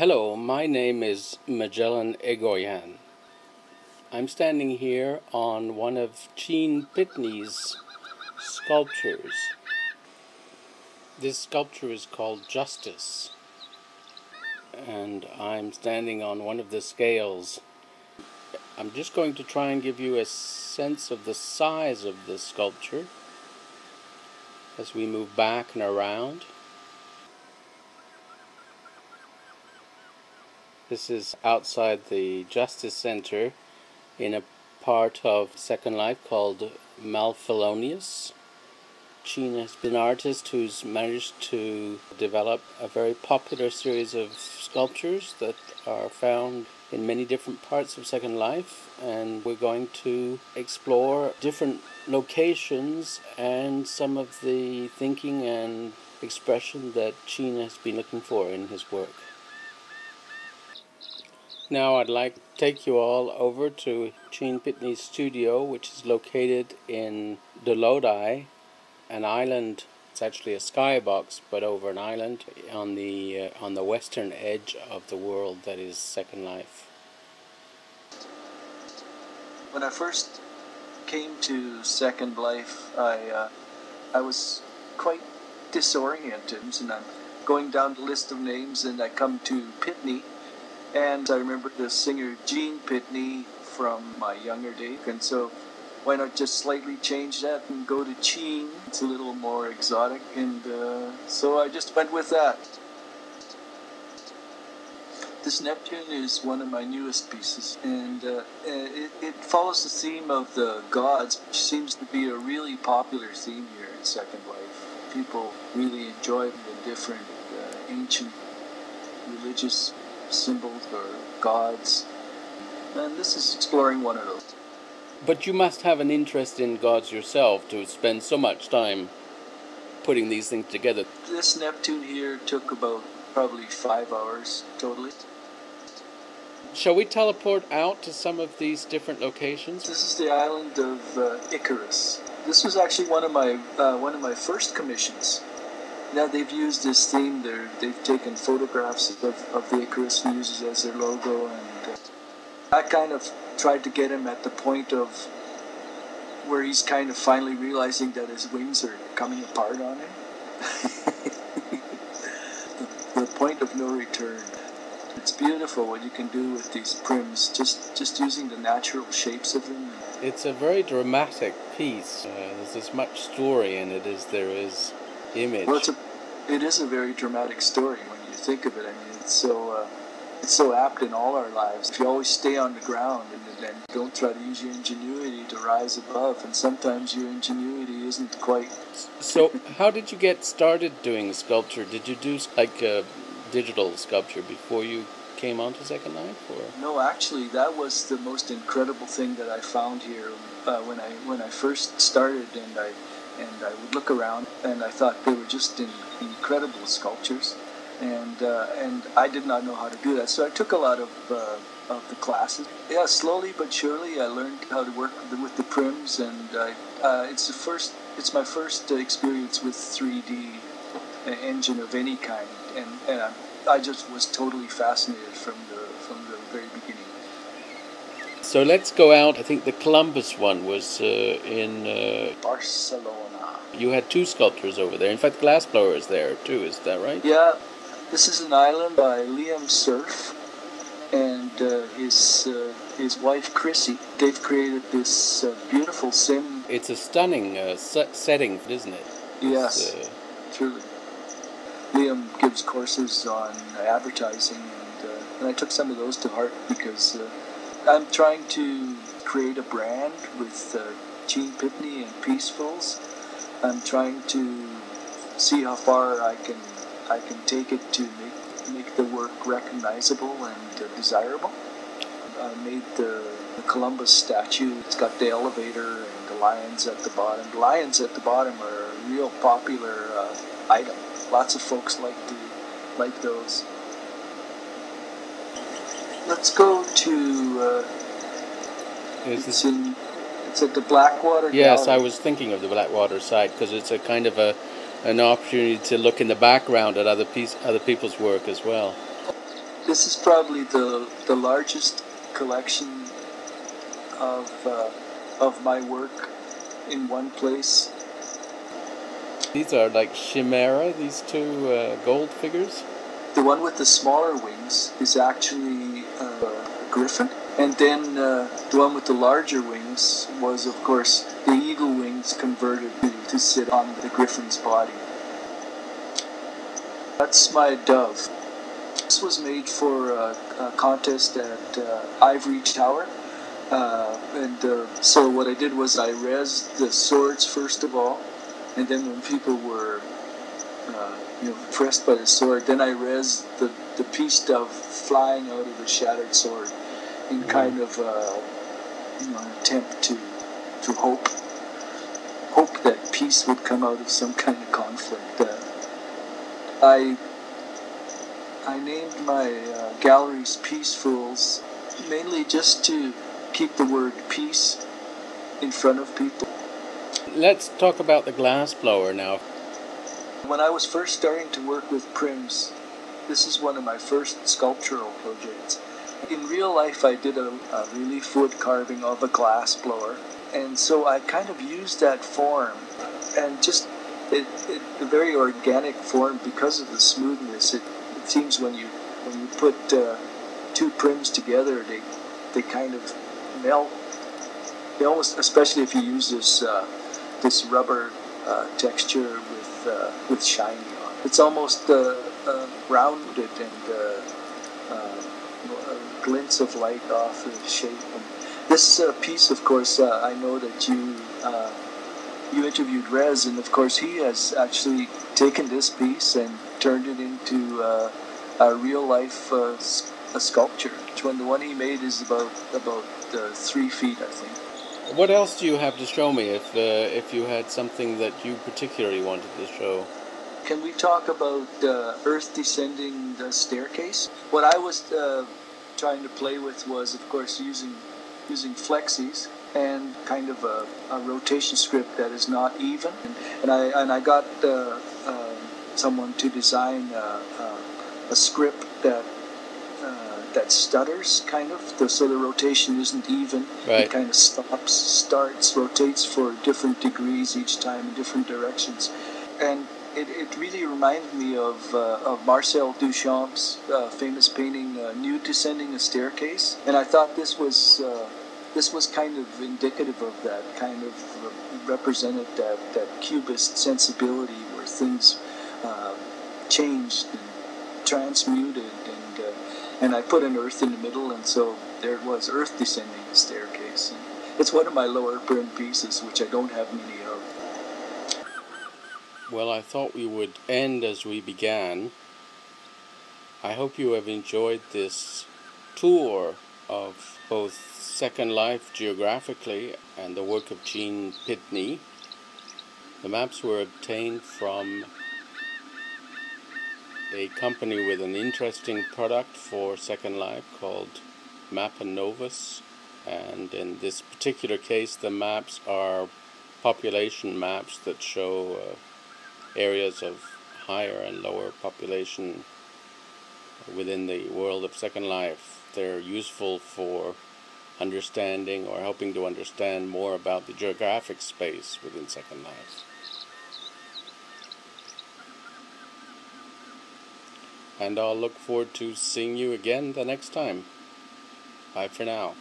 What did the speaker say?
Hello, my name is Magellan Egoyan. I'm standing here on one of Cheen Pitney's sculptures. This sculpture is called Justice, and I'm standing on one of the scales. I'm just going to try and give you a sense of the size of this sculpture as we move back and around. This is outside the Justice Center in a part of Second Life called Malfelonius. Cheen has been an artist who's managed to develop a very popular series of sculptures that are found in many different parts of Second Life, and we're going to explore different locations and some of the thinking and expression that Cheen has been looking for in his work. Now I'd like to take you all over to Cheen Pitney's studio, which is located in Lodi, an island. It's actually a skybox, but over an island on the western edge of the world that is Second Life. When I first came to Second Life, I was quite disoriented, and I'm going down the list of names, and I come to Pitney. And I remember the singer Cheen Pitney from my younger days, and so why not just slightly change that and go to Cheen? It's a little more exotic, and so I just went with that. This Neptune is one of my newest pieces, and it follows the theme of the gods, which seems to be a really popular theme here in Second Life. People really enjoy the different ancient religious symbols or gods, and this is exploring one of those. But you must have an interest in gods yourself to spend so much time putting these things together. This Neptune here took about probably 5 hours totally. Shall we teleport out to some of these different locations? This is the island of Icarus. This was actually one of my first commissions. Now they've used this theme. They've taken photographs of the Icarus and used it as their logo, and I kind of tried to get him at the point of where he's kind of finally realizing that his wings are coming apart on him. the point of no return. It's beautiful what you can do with these prims, just using the natural shapes of them. It's a very dramatic piece. There's as much story in it as there is image. Well, it is a very dramatic story when you think of it. I mean, it's so apt in all our lives. If you always stay on the ground and don't try to use your ingenuity to rise above, and sometimes your ingenuity isn't quite. So, how did you get started doing sculpture? Did you do like a digital sculpture before you came onto Second Life, or? No, actually, that was the most incredible thing that I found here when I first started, and I would look around, and I thought they were just incredible sculptures, and I did not know how to do that. So I took a lot of the classes. Yeah, slowly but surely I learned how to work with the prims, and it's my first experience with 3D engine of any kind, and I just was totally fascinated from the very beginning. So let's go out. I think the Columbus one was in Barcelona. You had two sculptures over there. In fact, Glassblower is there too. Is that right? Yeah, this is an island by Liam Surf and his wife Chrissy. They've created this beautiful sim. It's a stunning setting, isn't it? Yes, truly. Liam gives courses on advertising, and I took some of those to heart because I'm trying to create a brand with Cheen Pitney and Peacefuls. I'm trying to see how far I can take it to make the work recognizable and desirable. I made the Columbus statue. It's got the elevator and the lions at the bottom. The lions at the bottom are a real popular item. Lots of folks like those. Let's go to. It's at the Blackwater. Yes, Gallery. I was thinking of the Blackwater site because it's a kind of an opportunity to look in the background at other people's work as well. This is probably the largest collection of my work in one place. These are like chimera, these two gold figures? The one with the smaller wings is actually a griffin. And then the one with the larger wings was, of course, the eagle wings converted to sit on the griffin's body. That's my dove. This was made for a contest at Ivory Tower. So what I did was I rezzed the swords first of all, and then when people were impressed by the sword, then I rezzed the peace dove flying out of the shattered sword in kind of an attempt to hope that peace would come out of some kind of conflict. I named my galleries Peacefuls mainly just to keep the word peace in front of people. Let's talk about the glass blower now. When I was first starting to work with prims, this is one of my first sculptural projects. In real life, I did a relief wood carving of a glass blower, and so I kind of used that form, and just a very organic form because of the smoothness. It seems when you put two prims together, they kind of melt. They almost, especially if you use this rubber texture with shiny on. It's almost rounded and glints of light off the shape. And this piece, of course, I know that you interviewed Rez, and of course he has actually taken this piece and turned it into a real life a sculpture. When the one he made is about 3 feet, I think. What else do you have to show me if you had something that you particularly wanted to show? Can we talk about Earth descending the staircase? What I was trying to play with was, of course, using flexes and kind of a rotation script that is not even. And I got someone to design a script that stutters, kind of, so the rotation isn't even. Right. It kind of stops, starts, rotates for different degrees each time in different directions. And it really reminded me of Marcel Duchamp's famous painting, Nude Descending a Staircase. And I thought this was kind of indicative of that, kind of represented that cubist sensibility where things changed and transmuted, and I put an earth in the middle, and so there it was, Earth descending the staircase. And it's one of my lower brim pieces, which I don't have many of. Well, I thought we would end as we began. I hope you have enjoyed this tour of both Second Life geographically and the work of Cheen Pitney. The maps were obtained from a company with an interesting product for Second Life called Map and Novus, and in this particular case the maps are population maps that show areas of higher and lower population within the world of Second Life. They're useful for understanding or helping to understand more about the geographic space within Second Life. And I'll look forward to seeing you again the next time. Bye for now.